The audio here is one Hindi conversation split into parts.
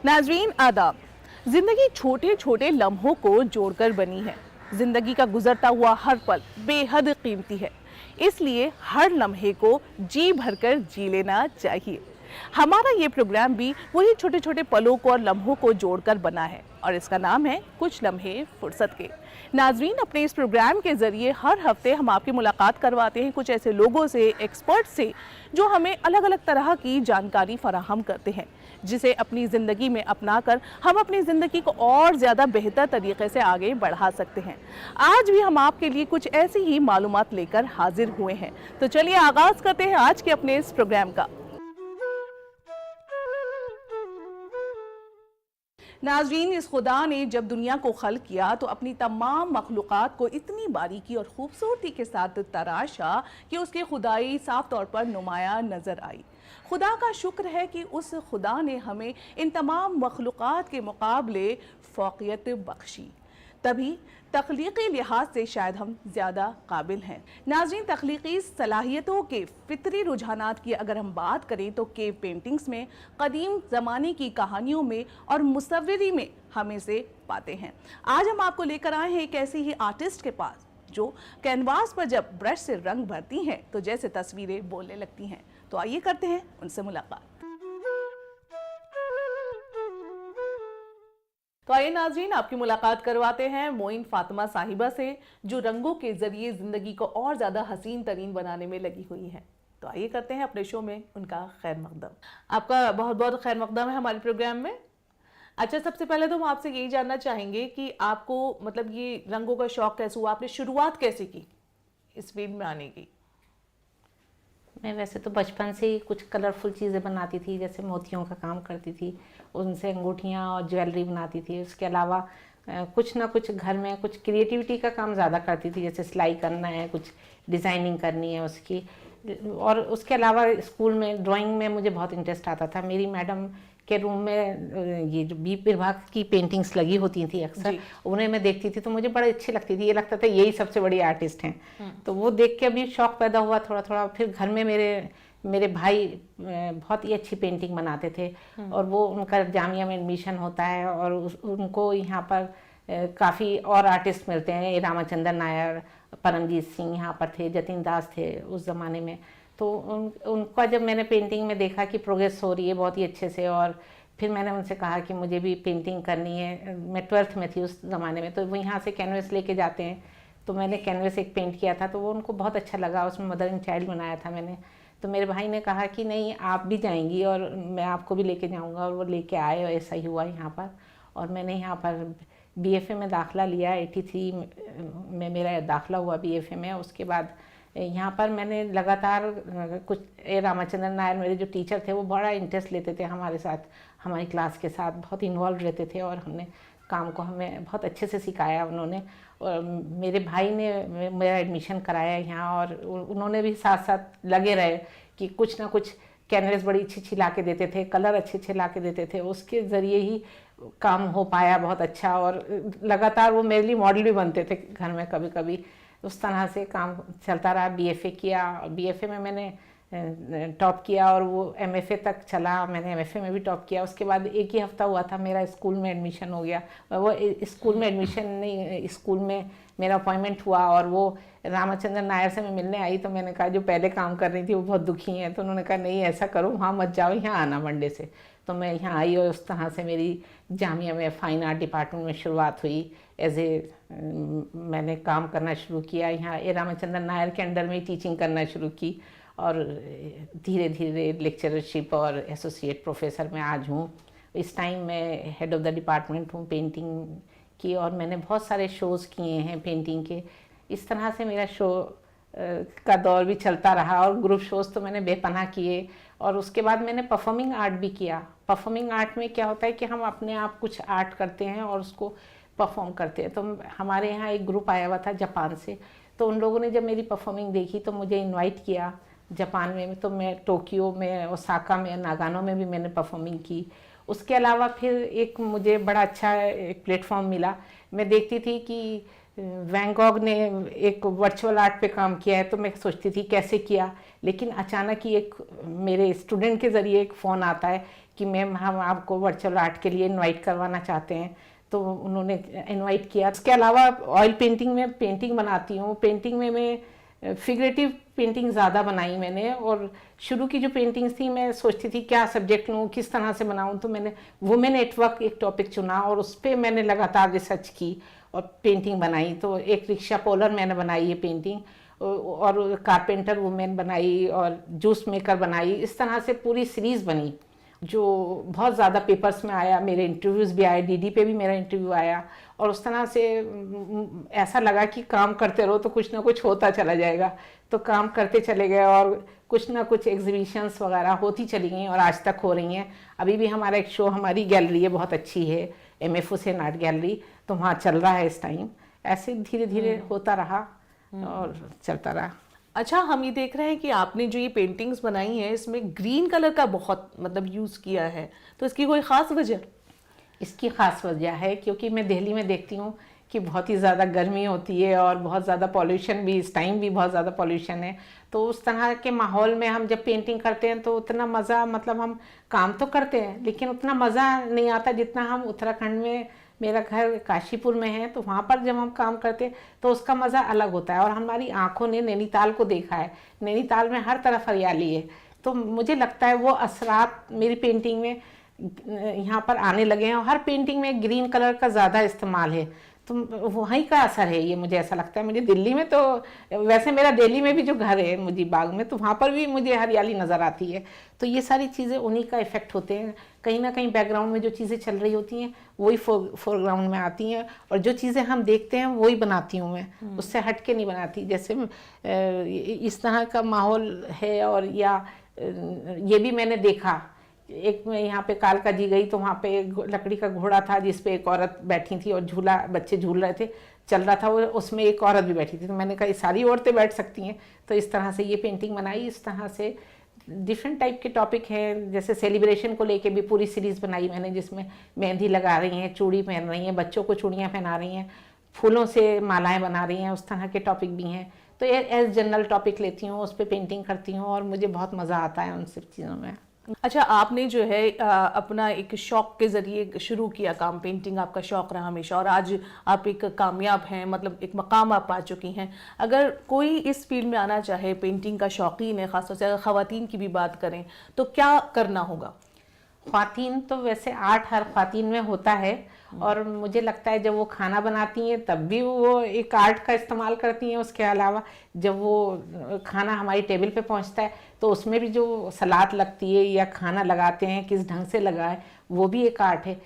नाजरीन आदाब। जिंदगी छोटे छोटे लम्हों को जोड़कर बनी है। जिंदगी का गुजरता हुआ हर पल बेहद कीमती है, इसलिए हर लम्हे को जी भरकर जी लेना चाहिए। हमारा ये प्रोग्राम भी वही छोटे छोटे पलों को और लम्हों को जोड़कर बना है और इसका नाम है कुछ लम्हे फुर्सत के। नाजरीन, अपने इस प्रोग्राम के जरिए हर हफ्ते हम आपकी मुलाकात करवाते हैं कुछ ऐसे लोगों से, एक्सपर्ट से, जो हमें अलग अलग तरह की जानकारी फराहम करते हैं, जिसे अपनी ज़िंदगी में अपनाकर हम अपनी ज़िंदगी को और ज़्यादा बेहतर तरीके से आगे बढ़ा सकते हैं। आज भी हम आपके लिए कुछ ऐसी ही मालूमात लेकर हाजिर हुए हैं, तो चलिए आगाज़ करते हैं आज के अपने इस प्रोग्राम का। नाज़रीन, इस खुदा ने जब दुनिया को खल्क किया तो अपनी तमाम मखलूक़ात को इतनी बारीकी और ख़ूबसूरती के साथ तराशा कि उसकी खुदाई साफ तौर पर नुमाया नज़र आई। खुदा का शुक्र है कि उस खुदा ने हमें इन तमाम मखलूक़ात के मुकाबले फ़ौक़ियत बख्शी, तभी तख्लीक़ी लिहाज से शायद हम ज़्यादा काबिल हैं। नाज़रीन, तख्लीक़ी सलाहियतों के फ़ितरी रुझानात की अगर हम बात करें तो केव पेंटिंग्स में, कदीम ज़माने की कहानियों में और मुसव्विरी में हम इसे पाते हैं। आज हम आपको लेकर आए हैं एक ऐसी ही आर्टिस्ट के पास जो कैनवास पर जब ब्रश से रंग भरती हैं तो जैसे तस्वीरें बोलने लगती हैं। तो आइए करते हैं उनसे मुलाकात। तो आइए नाज़रीन, आपकी मुलाकात करवाते हैं मोइन फातिमा साहिबा से, जो रंगों के जरिए ज़िंदगी को और ज़्यादा हसीन तरीन बनाने में लगी हुई हैं। तो आइए करते हैं अपने शो में उनका खैर मकदम। आपका बहुत बहुत खैर मकदम है हमारे प्रोग्राम में। अच्छा, सबसे पहले तो हम आपसे यही जानना चाहेंगे कि आपको मतलब ये रंगों का शौक़ कैसे हुआ, आपने शुरुआत कैसे की इस फील्ड में आने की? मैं वैसे तो बचपन से ही कुछ कलरफुल चीज़ें बनाती थी, जैसे मोतियों का काम करती थी, उनसे अंगूठियाँ और ज्वेलरी बनाती थी। उसके अलावा कुछ ना कुछ घर में कुछ क्रिएटिविटी का काम ज़्यादा करती थी, जैसे सिलाई करना है, कुछ डिज़ाइनिंग करनी है उसकी। और उसके अलावा स्कूल में ड्राइंग में मुझे बहुत इंटरेस्ट आता था। मेरी मैडम के रूम में ये जो बी विभाग की पेंटिंग्स लगी होती थी अक्सर, उन्हें मैं देखती थी तो मुझे बड़ी अच्छी लगती थी। ये लगता था यही सबसे बड़ी आर्टिस्ट हैं। तो वो देख के अभी शौक़ पैदा हुआ थोड़ा थोड़ा। फिर घर में मेरे भाई बहुत ही अच्छी पेंटिंग बनाते थे और वो उनका जामिया में एडमिशन होता है और उनको यहाँ पर काफ़ी और आर्टिस्ट मिलते हैं। रामाचंद्र नायर, परमजीत सिंह यहाँ पर थे, जतिन दास थे उस ज़माने में। तो उनका जब मैंने पेंटिंग में देखा कि प्रोग्रेस हो रही है बहुत ही अच्छे से, और फिर मैंने उनसे कहा कि मुझे भी पेंटिंग करनी है। मैं 12th में थी उस ज़माने में, तो वो यहाँ से कैनवस लेके जाते हैं, तो मैंने कैनवस एक पेंट किया था, तो वो उनको बहुत अच्छा लगा। उसमें मदर एंड चाइल्ड बनाया था मैंने। तो मेरे भाई ने कहा कि नहीं, आप भी जाएंगी और मैं आपको भी लेके जाऊँगा, और वो लेके आए और ऐसा ही हुआ यहाँ पर। और मैंने यहाँ पर BFA में दाखिला लिया। 83 में मेरा दाखिला हुआ BFA में। उसके बाद यहाँ पर मैंने लगातार कुछ रामाचंद्र नायर मेरे जो टीचर थे वो बड़ा इंटरेस्ट लेते थे हमारे साथ, हमारी क्लास के साथ बहुत इन्वॉल्व रहते थे, और हमने काम को हमें बहुत अच्छे से सिखाया उन्होंने। और मेरे भाई ने मेरा एडमिशन कराया यहाँ, और उन्होंने भी साथ साथ लगे रहे कि कुछ ना कुछ कैनवस बड़ी अच्छी अच्छी ला के देते थे, कलर अच्छे अच्छे ला के देते थे। उसके ज़रिए ही काम हो पाया बहुत अच्छा, और लगातार वो मेरे लिए मॉडल भी बनते थे घर में कभी कभी। उस तरह से काम चलता रहा। BFA किया, और BFA में मैंने टॉप किया, और वो MFA तक चला। मैंने MFA में भी टॉप किया। उसके बाद एक ही हफ्ता हुआ था मेरा स्कूल में एडमिशन हो गया। वो स्कूल में एडमिशन नहीं, स्कूल में मेरा अपॉइंटमेंट हुआ, और वो रामाचंद्र नायर से मैं मिलने आई। तो मैंने कहा जो पहले काम कर रही थी वो बहुत दुखी हैं, तो उन्होंने कहा नहीं ऐसा करो, वहाँ मत जाओ, यहाँ आना मंडे से। तो मैं यहाँ आई, और उस तरह से मेरी जामिया में फ़ाइन आर्ट डिपार्टमेंट में शुरुआत हुई। मैंने काम करना शुरू किया यहाँ रामाचंद्र नायर के अंडर में टीचिंग करना शुरू की, और धीरे धीरे लेक्चरशिप और एसोसिएट प्रोफेसर में आज हूँ। इस टाइम मैं हेड ऑफ़ द डिपार्टमेंट हूँ पेंटिंग की, और मैंने बहुत सारे शोज़ किए हैं पेंटिंग के। इस तरह से मेरा शो का दौर भी चलता रहा, और ग्रुप शोज़ तो मैंने बेपनाह किए। और उसके बाद मैंने परफॉर्मिंग आर्ट भी किया। परफॉर्मिंग आर्ट में क्या होता है कि हम अपने आप कुछ आर्ट करते हैं और उसको परफॉर्म करते हैं। तो हमारे यहाँ एक ग्रुप आया हुआ था जापान से, तो उन लोगों ने जब मेरी परफॉर्मिंग देखी तो मुझे इनवाइट किया जापान में। तो मैं टोक्यो में, ओसाका में, नागानो में भी मैंने परफॉर्मिंग की। उसके अलावा फिर एक मुझे बड़ा अच्छा एक प्लेटफॉर्म मिला। मैं देखती थी कि वैन गॉग ने एक वर्चुअल आर्ट पे काम किया है, तो मैं सोचती थी कैसे किया, लेकिन अचानक ही एक मेरे स्टूडेंट के ज़रिए एक फ़ोन आता है कि मैम हम आपको वर्चुअल आर्ट के लिए इनवाइट करवाना चाहते हैं। तो उन्होंने इनवाइट किया। इसके अलावा ऑयल पेंटिंग में पेंटिंग बनाती हूँ। पेंटिंग में मैं फिगरेटिव पेंटिंग ज़्यादा बनाई मैंने, और शुरू की जो पेंटिंग्स थी मैं सोचती थी क्या सब्जेक्ट लूँ, किस तरह से बनाऊँ, तो मैंने वुमेन नेटवर्क एक टॉपिक चुना और उस पर मैंने लगातार रिसर्च की और पेंटिंग बनाई। तो एक रिक्शा पोलर मैंने बनाई है पेंटिंग, और कारपेंटर वुमेन बनाई और जूस मेकर बनाई। इस तरह से पूरी सीरीज़ बनी जो बहुत ज़्यादा पेपर्स में आया, मेरे इंटरव्यूज़ भी आए, डीडी पे भी मेरा इंटरव्यू आया। और उस तरह से ऐसा लगा कि काम करते रहो तो कुछ ना कुछ होता चला जाएगा। तो काम करते चले गए और कुछ ना कुछ एग्जीबिशंस वगैरह होती चली गई और आज तक हो रही हैं। अभी भी हमारा एक शो, हमारी गैलरी है बहुत अच्छी है, MF हुसैन आर्ट गैलरी, तो वहाँ चल रहा है इस टाइम। ऐसे धीरे धीरे होता रहा और चलता रहा। अच्छा, हम ये देख रहे हैं कि आपने जो ये पेंटिंग्स बनाई हैं इसमें ग्रीन कलर का बहुत मतलब यूज़ किया है, तो इसकी कोई ख़ास वजह? इसकी ख़ास वजह है क्योंकि मैं दिल्ली में देखती हूँ कि बहुत ही ज़्यादा गर्मी होती है और बहुत ज़्यादा पॉल्यूशन भी, इस टाइम भी बहुत ज़्यादा पॉल्यूशन है। तो उस तरह के माहौल में हम जब पेंटिंग करते हैं तो उतना मज़ा, मतलब हम काम तो करते हैं लेकिन उतना मज़ा नहीं आता जितना हम उत्तराखंड में, मेरा घर काशीपुर में है, तो वहाँ पर जब हम काम करते हैं तो उसका मज़ा अलग होता है। और हमारी आँखों ने नैनीताल को देखा है, नैनीताल में हर तरफ हरियाली है, तो मुझे लगता है वो असरात मेरी पेंटिंग में यहाँ पर आने लगे हैं। और हर पेंटिंग में ग्रीन कलर का ज़्यादा इस्तेमाल है, तो वहीं का असर है ये, मुझे ऐसा लगता है। मुझे दिल्ली में तो, वैसे मेरा दिल्ली में भी जो घर है मुजीबाग में, तो वहाँ पर भी मुझे हरियाली नज़र आती है। तो ये सारी चीज़ें उन्हीं का इफ़ेक्ट होते हैं। कहीं ना कहीं बैकग्राउंड में जो चीज़ें चल रही होती हैं वही फोरग्राउंड में आती हैं, और जो चीज़ें हम देखते हैं वही बनाती हूँ मैं, उससे हट के नहीं बनाती। जैसे इस तरह का माहौल है। और या ये भी मैंने देखा, एक मैं यहाँ पे कालका जी गई तो वहाँ पे एक लकड़ी का घोड़ा था जिस पे एक औरत बैठी थी और झूला, बच्चे झूल रहे थे, चल रहा था वो, उसमें एक औरत भी बैठी थी। तो मैंने कहा ये सारी औरतें बैठ सकती हैं, तो इस तरह से ये पेंटिंग बनाई। इस तरह से डिफरेंट टाइप के टॉपिक हैं। जैसे सेलिब्रेशन को लेके भी पूरी सीरीज़ बनाई मैंने, जिसमें मेहंदी लगा रही हैं, चूड़ी पहन रही हैं, बच्चों को चूड़ियाँ पहना रही हैं, फूलों से मालाएँ बना रही हैं, उस तरह के टॉपिक भी हैं। तो एज जनरल टॉपिक लेती हूँ, उस पर पेंटिंग करती हूँ और मुझे बहुत मज़ा आता है उन सब चीज़ों में। अच्छा, आपने जो है अपना एक शौक के ज़रिए शुरू किया काम, पेंटिंग आपका शौक रहा हमेशा, और आज आप एक कामयाब हैं, मतलब एक मकाम आप पा चुकी हैं। अगर कोई इस फील्ड में आना चाहे, पेंटिंग का शौकीन है, ख़ासतौर से अगर ख़वातीन की भी बात करें, तो क्या करना होगा? ख़वातीन तो वैसे आर्ट हर ख़वातीन में होता है, और मुझे लगता है जब वो खाना बनाती हैं तब भी वो एक आर्ट का इस्तेमाल करती हैं। उसके अलावा जब वो खाना हमारी टेबल पे पहुंचता है तो उसमें भी जो सलाद लगती है या खाना लगाते हैं किस ढंग से लगाए, वो भी एक आर्ट है।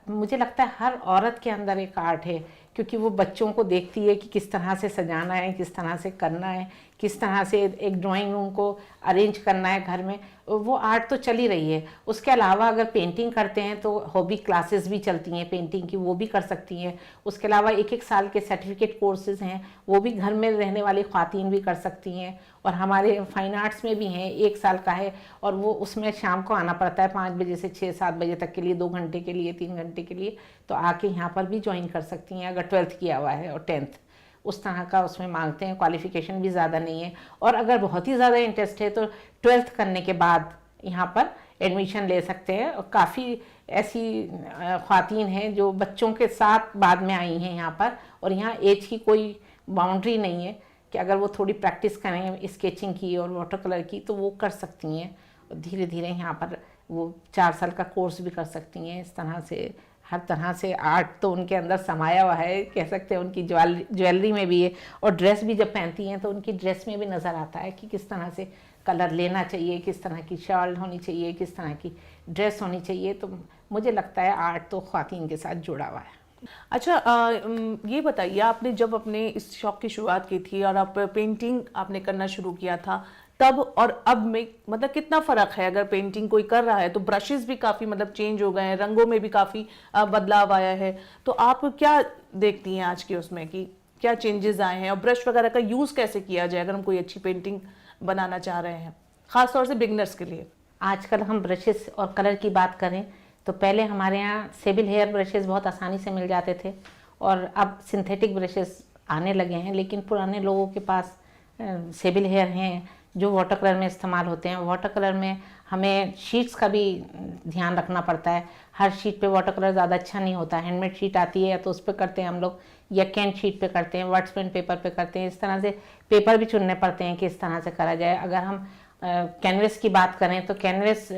मुझे लगता है हर औरत के अंदर एक आर्ट है, क्योंकि वो बच्चों को देखती है कि किस तरह से सजाना है, किस तरह से करना है, किस तरह से एक ड्राइंग रूम को अरेंज करना है घर में, वो आर्ट तो चल ही रही है। उसके अलावा अगर पेंटिंग करते हैं तो हॉबी क्लासेस भी चलती हैं पेंटिंग की, वो भी कर सकती हैं। उसके अलावा 1-1 साल के सर्टिफिकेट कोर्सेज हैं, वो भी घर में रहने वाली ख़वातीन भी कर सकती हैं। और हमारे फाइन आर्ट्स में भी हैं, 1 साल का है, और वो उसमें शाम को आना पड़ता है 5 बजे से 6-7 बजे तक के लिए, 2 घंटे के लिए, 3 घंटे के लिए। तो आके यहाँ पर भी ज्वाइन कर सकती हैं अगर 12th किया हुआ है और 10th, उस तरह का उसमें मांगते हैं। क्वालिफिकेशन भी ज़्यादा नहीं है, और अगर बहुत ही ज़्यादा इंटरेस्ट है तो 12th करने के बाद यहाँ पर एडमिशन ले सकते हैं। और काफ़ी ऐसी ख़वातीन हैं जो बच्चों के साथ बाद में आई हैं यहाँ पर, और यहाँ एज की कोई बाउंड्री नहीं है कि अगर वो थोड़ी प्रैक्टिस करें स्केचिंग की और वाटर कलर की तो वो कर सकती हैं। और धीरे धीरे यहाँ पर वो 4 साल का कोर्स भी कर सकती हैं। इस तरह से हर तरह से आर्ट तो उनके अंदर समाया हुआ है, कह सकते हैं। उनकी ज्वेलरी में भी है, और ड्रेस भी जब पहनती हैं तो उनकी ड्रेस में भी नज़र आता है कि किस तरह से कलर लेना चाहिए, किस तरह की शॉल होनी चाहिए, किस तरह की ड्रेस होनी चाहिए। तो मुझे लगता है आर्ट तो ख़वातीन के साथ जुड़ा हुआ है। अच्छा, ये बताइए, आपने जब अपने इस शौक़ की शुरुआत की थी और आप पेंटिंग आपने करना शुरू किया था, तब और अब में मतलब कितना फ़र्क है? अगर पेंटिंग कोई कर रहा है तो ब्रशेस भी काफ़ी मतलब चेंज हो गए हैं, रंगों में भी काफ़ी बदलाव आया है, तो आप क्या देखती हैं आज के उसमें कि क्या चेंजेस आए हैं, और ब्रश वगैरह का यूज़ कैसे किया जाए अगर हम कोई अच्छी पेंटिंग बनाना चाह रहे हैं, ख़ास तौर से बिगनर्स के लिए? आजकल हम ब्रशेस और कलर की बात करें तो पहले हमारे यहाँ सेबिल हेयर ब्रशेस बहुत आसानी से मिल जाते थे, और अब सिंथेटिक ब्रशेस आने लगे हैं, लेकिन पुराने लोगों के पास सेबिल हेयर हैं जो वाटर कलर में इस्तेमाल होते हैं। वाटर कलर में हमें शीट्स का भी ध्यान रखना पड़ता है। हर शीट पे वाटर कलर ज़्यादा अच्छा नहीं होता। हैंडमेड शीट आती है तो उस पर करते हैं हम लोग, या कैन शीट पे करते हैं, वर्ड्सपेंट पेपर पे करते हैं। इस तरह से पेपर भी चुनने पड़ते हैं कि इस तरह से करा जाए। अगर हम कैनवस की बात करें तो कैनवस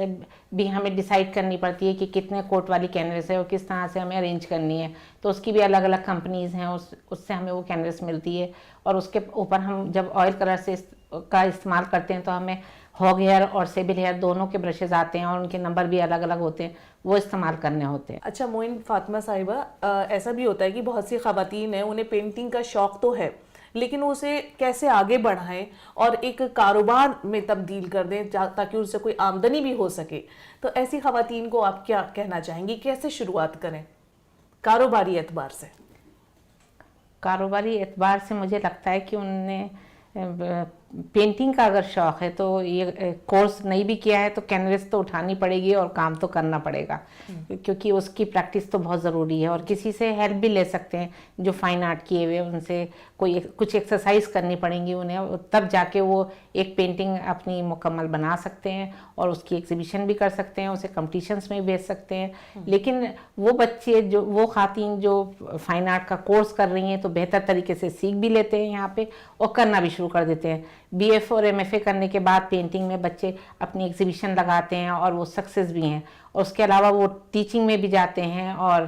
भी हमें डिसाइड करनी पड़ती है कि कितने कोट वाली कैनवस है और किस तरह से हमें अरेंज करनी है। तो उसकी भी अलग अलग कंपनीज़ हैं, उससे हमें वो कैनवस मिलती है। और उसके ऊपर हम जब ऑयल कलर से का इस्तेमाल करते हैं तो हमें हॉग हेयर और सेबिल हेयर दोनों के ब्रशेज़ आते हैं और उनके नंबर भी अलग अलग होते हैं, वो इस्तेमाल करने होते हैं। अच्छा मोइन फातिमा साहिबा, ऐसा भी होता है कि बहुत सी ख़वातीन हैं, उन्हें पेंटिंग का शौक़ तो है लेकिन उसे कैसे आगे बढ़ाएं और एक कारोबार में तब्दील कर दें ताकि उससे कोई आमदनी भी हो सके। तो ऐसी ख़वातीन को आप क्या कहना चाहेंगी, कैसे शुरुआत करें कारोबारी एतबार से? कारोबारी एतबार से मुझे लगता है कि उनने पेंटिंग का अगर शौक़ है तो ये कोर्स नहीं भी किया है तो कैनवस तो उठानी पड़ेगी और काम तो करना पड़ेगा, क्योंकि उसकी प्रैक्टिस तो बहुत ज़रूरी है। और किसी से हेल्प भी ले सकते हैं जो फाइन आर्ट किए हुए, उनसे कुछ एक्सरसाइज करनी पड़ेंगी उन्हें, तब जाके वो एक पेंटिंग अपनी मुकम्मल बना सकते हैं और उसकी एग्जीबिशन भी कर सकते हैं, उसे कॉम्पिटिशन्स में भेज सकते हैं। लेकिन वो बच्चे वो खातून जो फाइन आर्ट का कोर्स कर रही हैं तो बेहतर तरीके से सीख भी लेते हैं यहाँ पे और करना भी शुरू कर देते हैं। BF और MFA करने के बाद पेंटिंग में बच्चे अपनी एग्जीबिशन लगाते हैं और वो सक्सेस भी हैं। और उसके अलावा वो टीचिंग में भी जाते हैं और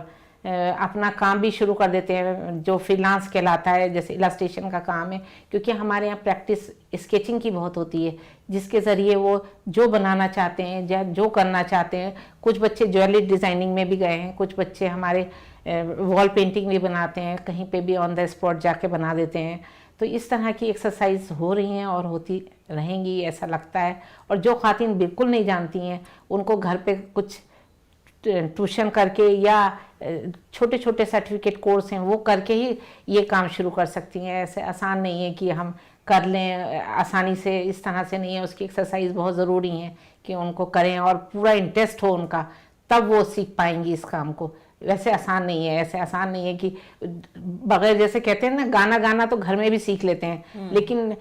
अपना काम भी शुरू कर देते हैं जो फ्रीलांस कहलाता है, जैसे इलास्ट्रेशन का काम है। क्योंकि हमारे यहाँ प्रैक्टिस स्केचिंग की बहुत होती है, जिसके ज़रिए वो जो बनाना चाहते हैं या जो करना चाहते हैं। कुछ बच्चे ज्वेलरी डिज़ाइनिंग में भी गए हैं, कुछ बच्चे हमारे वॉल पेंटिंग भी बनाते हैं, कहीं पे भी ऑन द स्पॉट जाके बना देते हैं। तो इस तरह की एक्सरसाइज हो रही हैं और होती रहेंगी ऐसा लगता है। और जो खातून बिल्कुल नहीं जानती हैं उनको घर पे कुछ ट्यूशन करके या छोटे छोटे सर्टिफिकेट कोर्स हैं वो करके ही ये काम शुरू कर सकती हैं। ऐसे आसान नहीं है कि हम कर लें आसानी से, इस तरह से नहीं है। उसकी एक्सरसाइज बहुत ज़रूरी है कि उनको करें और पूरा इंटरेस्ट हो उनका, तब वो सीख पाएंगी इस काम को। वैसे आसान नहीं है, ऐसे आसान नहीं है कि बगैर, जैसे कहते हैं ना गाना तो घर में भी सीख लेते हैं, लेकिन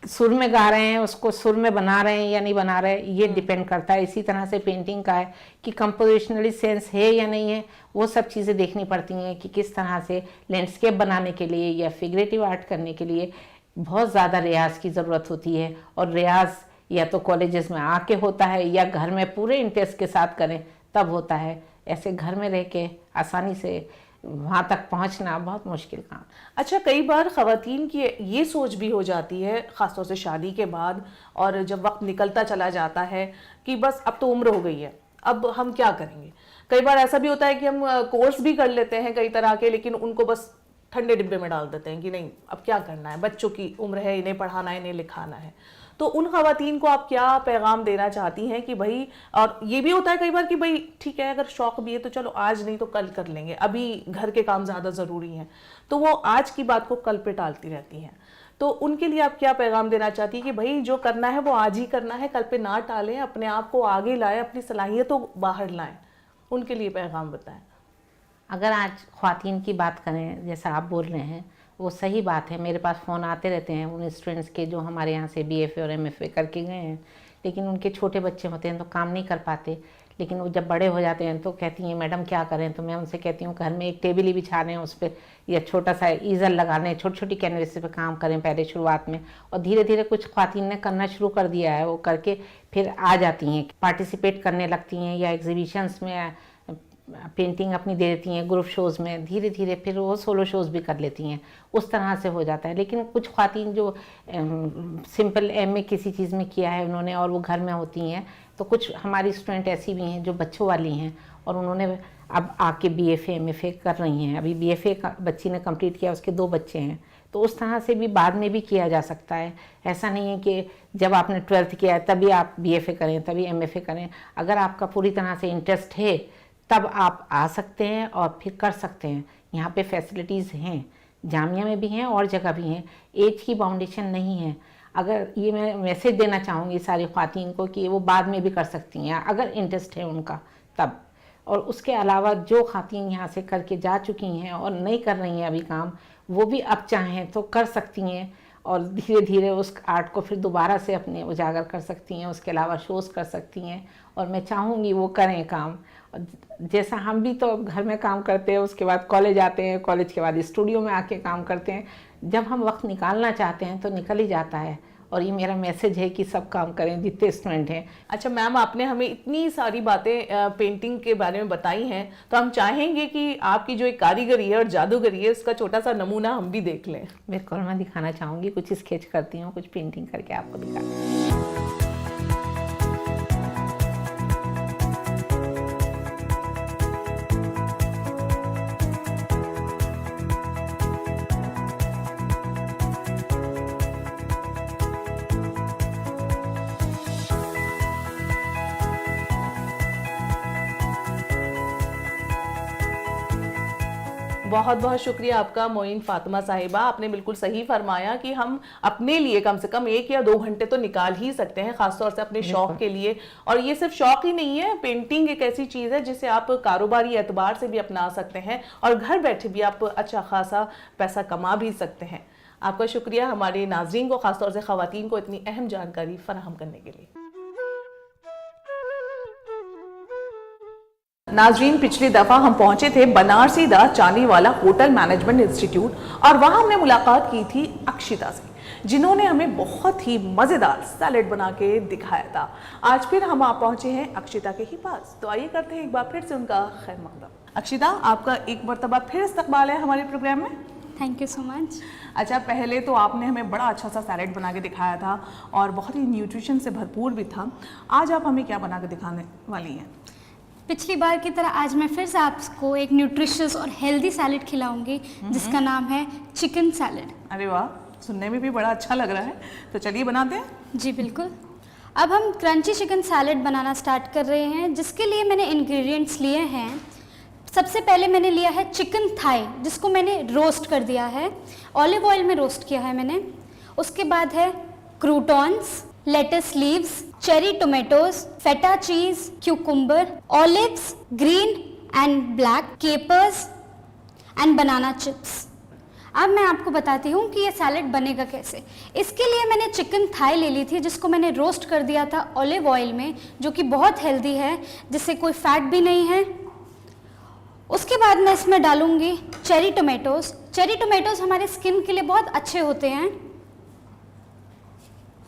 सुर में गा रहे हैं उसको सुर में बना रहे हैं या नहीं बना रहे ये डिपेंड करता है। इसी तरह से पेंटिंग का है कि कंपोजिशनली सेंस है या नहीं है, वो सब चीज़ें देखनी पड़ती हैं कि किस तरह से लैंडस्केप बनाने के लिए या फिगरेटिव आर्ट करने के लिए बहुत ज़्यादा रियाज की ज़रूरत होती है। और रियाज या तो कॉलेजेस में आके होता है या घर में पूरे इंटरेस्ट के साथ करें तब होता है। ऐसे घर में रह के आसानी से वहाँ तक पहुँचना बहुत मुश्किल काम। अच्छा, कई बार ख़वातीन की ये सोच भी हो जाती है ख़ासतौर से शादी के बाद और जब वक्त निकलता चला जाता है कि बस अब तो उम्र हो गई है, अब हम क्या करेंगे। कई बार ऐसा भी होता है कि हम कोर्स भी कर लेते हैं कई तरह के, लेकिन उनको बस ठंडे डिब्बे में डाल देते हैं कि नहीं अब क्या करना है, बच्चों की उम्र है, इन्हें पढ़ाना है, इन्हें लिखाना है। तो उन ख़वातीन को आप क्या पैगाम देना चाहती हैं कि भाई, और ये भी होता है कई बार कि भाई ठीक है अगर शौक़ भी है तो चलो आज नहीं तो कल कर लेंगे, अभी घर के काम ज़्यादा ज़रूरी हैं, तो वो आज की बात को कल पे टालती रहती हैं। तो उनके लिए आप क्या पैगाम देना चाहती हैं कि भाई जो करना है वो आज ही करना है, कल पे ना टालें, अपने आप को आगे लाएं, अपनी सलाहियतों को बाहर लाएं, उनके लिए पैगाम बताएं। अगर आज ख़वातीन की बात करें, जैसा आप बोल रहे हैं वो सही बात है। मेरे पास फ़ोन आते रहते हैं उन स्टूडेंट्स के जो हमारे यहाँ से BFA और MFA करके गए हैं, लेकिन उनके छोटे बच्चे होते हैं तो काम नहीं कर पाते। लेकिन वो जब बड़े हो जाते हैं तो कहती हैं मैडम क्या करें, तो मैं उनसे कहती हूँ घर में एक टेबल ही बिछा लें, उस पर या छोटा सा ईज़ल लगा लें, छोटी छोटी कैनवस पे काम करें पहले शुरुआत में। और धीरे धीरे कुछ ख़वातीन ने करना शुरू कर दिया है, वो करके फिर आ जाती हैं, पार्टिसिपेट करने लगती हैं या एग्जीबिशंस में पेंटिंग अपनी दे देती हैं, ग्रुप शोज़ में। धीरे धीरे फिर वो सोलो शोज़ भी कर लेती हैं, उस तरह से हो जाता है। लेकिन कुछ ख़वातीन जो सिंपल MA किसी चीज़ में किया है उन्होंने और वो घर में होती हैं, तो कुछ हमारी स्टूडेंट ऐसी भी हैं जो बच्चों वाली हैं और उन्होंने अब आके BFA MFA कर रही हैं। अभी BFA का बच्ची ने कंप्लीट किया, उसके 2 बच्चे हैं, तो उस तरह से भी बाद में भी किया जा सकता है। ऐसा नहीं है कि जब आपने 12th किया है तभी आप BFA करें तभी MFA करें। अगर आपका पूरी तरह से इंटरेस्ट है तब आप आ सकते हैं और फिर कर सकते हैं। यहाँ पे फैसिलिटीज़ हैं, जामिया में भी हैं और जगह भी हैं, एज की बाउंडेशन नहीं है। अगर ये मैं मैसेज देना चाहूँगी सारी ख़वातीन को कि वो बाद में भी कर सकती हैं अगर इंटरेस्ट है उनका तब। और उसके अलावा जो ख़वातीन यहाँ से करके जा चुकी हैं और नहीं कर रही हैं अभी काम, वो भी अब चाहें तो कर सकती हैं और धीरे धीरे उस आर्ट को फिर दोबारा से अपने उजागर कर सकती हैं। उसके अलावा शोज़ कर सकती हैं और मैं चाहूँगी वो करें काम। जैसा हम भी तो घर में काम करते हैं, उसके बाद कॉलेज आते हैं, कॉलेज के बाद स्टूडियो में आके काम करते हैं। जब हम वक्त निकालना चाहते हैं तो निकल ही जाता है। और ये मेरा मैसेज है कि सब काम करें जितने स्टूडेंट हैं। अच्छा मैम, आपने हमें इतनी सारी बातें पेंटिंग के बारे में बताई हैं, तो हम चाहेंगे कि आपकी जो एक कारीगरी है और जादूगरी है उसका छोटा सा नमूना हम भी देख लें। बिल्कुल, मैं दिखाना चाहूँगी। कुछ स्केच करती हूँ, कुछ पेंटिंग करके आपको दिखाती हूँ। बहुत बहुत शुक्रिया आपका मोइन फातिमा साहिबा। आपने बिल्कुल सही फरमाया कि हम अपने लिए कम से कम 1 या 2 घंटे तो निकाल ही सकते हैं, खासतौर से अपने शौक के लिए। और ये सिर्फ शौक ही नहीं है, पेंटिंग एक ऐसी चीज़ है जिसे आप कारोबारी एतबार से भी अपना सकते हैं और घर बैठे भी आप अच्छा खासा पैसा कमा भी सकते हैं। आपका शुक्रिया हमारे नाजरीन को, खासतौर से ख़वातीन को इतनी अहम जानकारी फराहम करने के लिए। नाजरीन, पिछली दफ़ा हम पहुंचे थे बनारसी दास चालीवाला होटल मैनेजमेंट इंस्टीट्यूट और वहां हमने मुलाकात की थी अक्षिता से, जिन्होंने हमें बहुत ही मज़ेदार सैलेड बना के दिखाया था। आज फिर हम आप पहुंचे हैं अक्षिता के ही पास, तो आइए करते हैं एक बार फिर से उनका खैर मकदम। अक्षिता, आपका एक मरतबा फिर इस्तकबाल है हमारे प्रोग्राम में। Thank you so much. अच्छा, पहले तो आपने हमें बड़ा अच्छा सा सैलेड बना के दिखाया था और बहुत ही न्यूट्रिशन से भरपूर भी था। आज आप हमें क्या बना के दिखाने वाली हैं? पिछली बार की तरह आज मैं फिर से आपको एक न्यूट्रिशियस और हेल्दी सैलेड खिलाऊंगी जिसका नाम है चिकन सैलेड। अरे वाह, सुनने में भी बड़ा अच्छा लग रहा है, तो चलिए बनाते हैं। जी बिल्कुल। अब हम क्रंची चिकन सैलेड बनाना स्टार्ट कर रहे हैं, जिसके लिए मैंने इंग्रेडिएंट्स लिए हैं। सबसे पहले मैंने लिया है चिकन थाई, जिसको मैंने रोस्ट कर दिया है, ऑलिव ऑयल में रोस्ट किया है मैंने। उसके बाद है croutons, lettuce leaves, cherry tomatoes, feta cheese, cucumber, olives, green and black, capers and banana chips. अब मैं आपको बताती हूँ कि ये सैलेड बनेगा कैसे। इसके लिए मैंने चिकन थाई ले ली थी, जिसको मैंने रोस्ट कर दिया था ऑलिव ऑयल में, जो कि बहुत हेल्दी है, जिससे कोई फैट भी नहीं है। उसके बाद मैं इसमें डालूंगी चेरी टोमेटोज। चेरी टोमेटोज हमारे स्किन के लिए बहुत अच्छे होते हैं।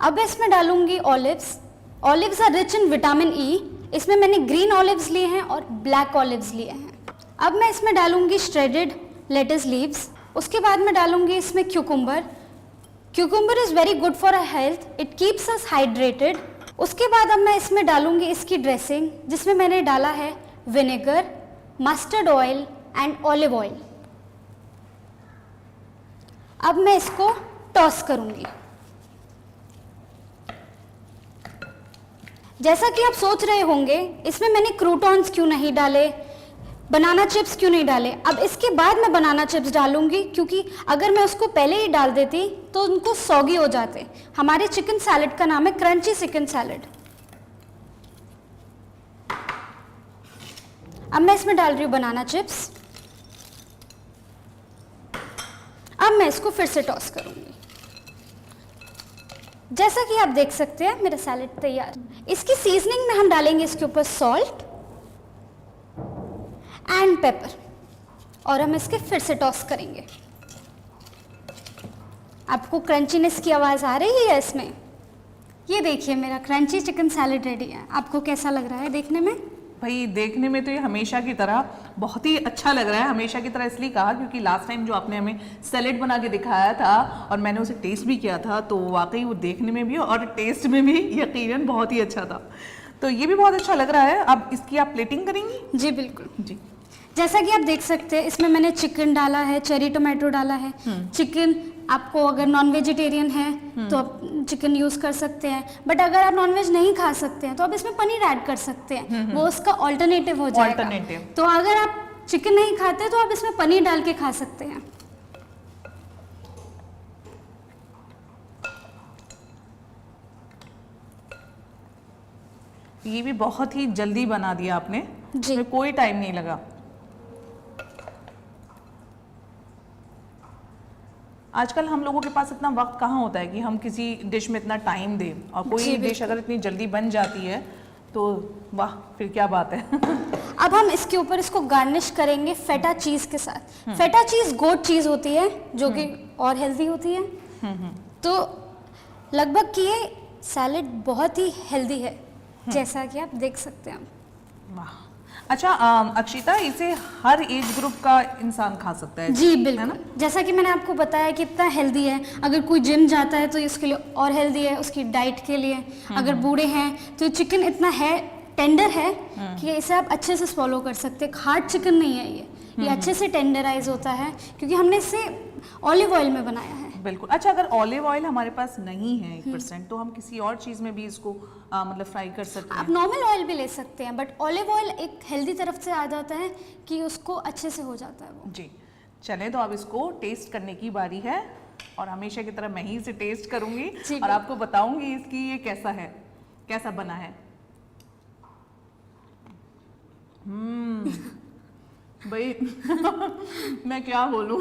अब मैं इसमें डालूंगी olives. Olives are rich in vitamin E. इसमें मैंने ग्रीन ऑलिव्स लिए हैं और ब्लैक ऑलिव्स लिए हैं। अब मैं इसमें डालूंगी श्रेडेड लेटस लीव्स। उसके बाद मैं डालूंगी इसमें cucumber. Cucumber is very good for our health, it keeps us hydrated. उसके बाद अब मैं इसमें डालूंगी इसकी ड्रेसिंग, जिसमें मैंने डाला है vinegar, mustard oil and olive oil. अब मैं इसको टॉस करूंगी। जैसा कि आप सोच रहे होंगे इसमें मैंने क्रूटॉन्स क्यों नहीं डाले, बनाना चिप्स क्यों नहीं डाले। अब इसके बाद मैं बनाना चिप्स डालूंगी, क्योंकि अगर मैं उसको पहले ही डाल देती तो उनको सॉगी हो जाते। हमारे चिकन सैलेड का नाम है क्रंची चिकन सैलेड। अब मैं इसमें डाल रही हूँ बनाना चिप्स। अब मैं इसको फिर से टॉस करूंगी। जैसा कि आप देख सकते हैं मेरा सैलेड तैयार। इसकी सीजनिंग में हम डालेंगे इसके ऊपर सॉल्ट एंड पेपर और हम इसके फिर से टॉस करेंगे। आपको क्रंचीनेस की आवाज़ आ रही है इसमें? ये देखिए मेरा क्रंची चिकन सैलेड रेडी है। आपको कैसा लग रहा है देखने में? भाई देखने में तो ये हमेशा की तरह बहुत ही अच्छा लग रहा है। हमेशा की तरह इसलिए कहा क्योंकि लास्ट टाइम जो आपने हमें सैलेड बना के दिखाया था और मैंने उसे टेस्ट भी किया था, तो वाकई वो देखने में भी और टेस्ट में भी यकीनन बहुत ही अच्छा था। तो ये भी बहुत अच्छा लग रहा है। अब इसकी आप प्लेटिंग करेंगी? जी बिल्कुल जी। जैसा कि आप देख सकते हैं इसमें मैंने चिकन डाला है, चेरी टोमेटो डाला है। चिकन आपको अगर नॉन वेजिटेरियन है तो आप चिकन यूज़ कर सकते हैं, बट अगर आप नॉन वेज नहीं खा सकते हैं तो आप इसमें पनीर ऐड कर सकते हैं। वो उसका ऑल्टरनेटिव हो जाएगा। तो अगर आप चिकन नहीं खाते तो आप इसमें पनीर डाल के खा सकते हैं। ये भी बहुत ही जल्दी बना दिया आपने। जी। इसमें कोई टाइम नहीं लगा। आजकल हम लोगों के पास इतना वक्त कहाँ होता है कि हम किसी डिश में इतना टाइम दें, और जी, कोई डिश बिल्कुल। अगर इतनी जल्दी बन जाती है तो वाह, फिर क्या बात है। अब हम इसके ऊपर इसको गार्निश करेंगे फेटा चीज़ के साथ। फेटा चीज़ गोट चीज़ होती है जो कि और हेल्दी होती है। तो लगभग कि ये सैलेड बहुत ही हेल्दी है, जैसा कि आप देख सकते हैं। वाह। अच्छा अक्षिता, इसे हर एज ग्रुप का इंसान खा सकता है? जी है बिल्कुल, ना? जैसा कि मैंने आपको बताया कि इतना हेल्दी है। अगर कोई जिम जाता है तो इसके लिए और हेल्दी है, उसकी डाइट के लिए। अगर बूढ़े हैं तो चिकन इतना है, टेंडर है कि इसे आप अच्छे से स्वॉलो कर सकते हैं। हार्ड चिकन नहीं है ये अच्छे से टेंडराइज होता है क्योंकि हमने इसे ऑलिव ऑयल में बनाया है। बिल्कुल। अच्छा, अगर ऑलिव ऑयल हमारे पास नहीं है 1%, तो हम किसी और चीज़ में भी इसको मतलब फ्राई कर सकते आप हैं? नॉर्मल ऑयल भी ले सकते हैं, बट ऑलिव ऑयल एक हेल्दी तरफ से आ जाता है कि उसको अच्छे से हो जाता है वो। जी, चलें तो अब इसको टेस्ट करने की बारी है, और हमेशा की तरह मैं ही इसे टेस्ट करूंगी जी, और आपको बताऊंगी इसकी ये कैसा है, कैसा बना है। भाई मैं क्या बोलूं।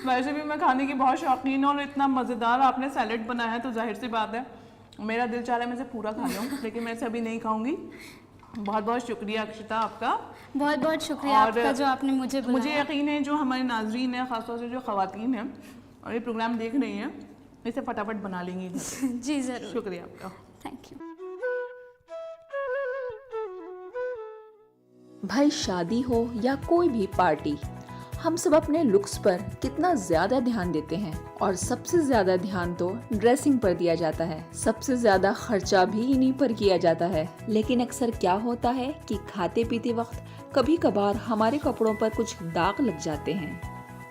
वैसे भी मैं खाने की बहुत शौकीन हूँ, और इतना मज़ेदार आपने सैलेड बनाया है तो जाहिर सी बात है मेरा दिल चाह रहा है मैं इसे पूरा खा लूँ, लेकिन मैं इसे अभी नहीं खाऊंगी। बहुत बहुत शुक्रिया अक्षिता आपका। बहुत बहुत शुक्रिया और आपका जो आपने मुझे बुलाया। मुझे यकीन है जो हमारे नाजरीन हैं, ख़ासतौर से जो ख़वातीन हैं और ये प्रोग्राम देख रही हैं, इसे फटाफट बना लेंगी। जी ज़रूर, शुक्रिया आपका। Thank you. भाई शादी हो या कोई भी पार्टी, हम सब अपने लुक्स पर कितना ज्यादा ध्यान देते हैं, और सबसे ज्यादा ध्यान तो ड्रेसिंग पर दिया जाता है। सबसे ज्यादा खर्चा भी इन्हीं पर किया जाता है। लेकिन अक्सर क्या होता है कि खाते पीते वक्त कभी कभार हमारे कपड़ों पर कुछ दाग लग जाते हैं,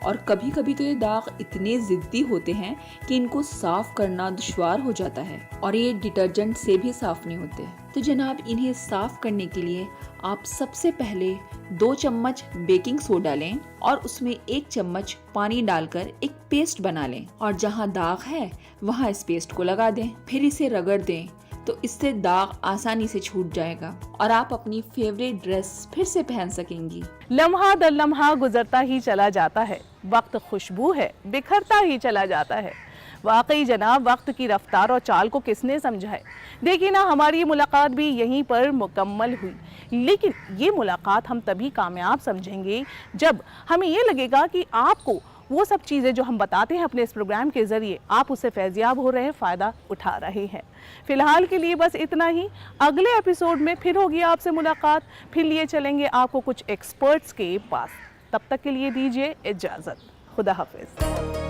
और कभी कभी तो ये दाग इतने जिद्दी होते हैं कि इनको साफ करना दुश्वार हो जाता है, और ये डिटर्जेंट से भी साफ नहीं होते। तो जनाब, इन्हें साफ करने के लिए आप सबसे पहले 2 चम्मच बेकिंग सोडा लें और उसमें 1 चम्मच पानी डालकर एक पेस्ट बना लें, और जहां दाग है वहां इस पेस्ट को लगा दें। फिर इसे रगड़ दें, तो इससे दाग आसानी से छूट जाएगा और आप अपनी फेवरेट ड्रेस फिर से पहन सकेंगी। लम्हा दर लम्हा गुजरता ही चला जाता है, वक्त खुशबू है बिखरता ही चला जाता है। वाकई जनाब, वक्त की रफ्तार और चाल को किसने समझा है। देखिए ना, हमारी मुलाकात भी यहीं पर मुकम्मल हुई, लेकिन ये मुलाकात हम तभी कामयाब समझेंगे जब हमें ये लगेगा कि आपको वो सब चीज़ें जो हम बताते हैं अपने इस प्रोग्राम के ज़रिए, आप उससे फैज़याब हो रहे हैं, फ़ायदा उठा रहे हैं। फ़िलहाल के लिए बस इतना ही। अगले एपिसोड में फिर होगी आपसे मुलाकात, फिर लिए चलेंगे आपको कुछ एक्सपर्ट्स के पास। तब तक के लिए दीजिए इजाज़त। खुदा हाफिज़।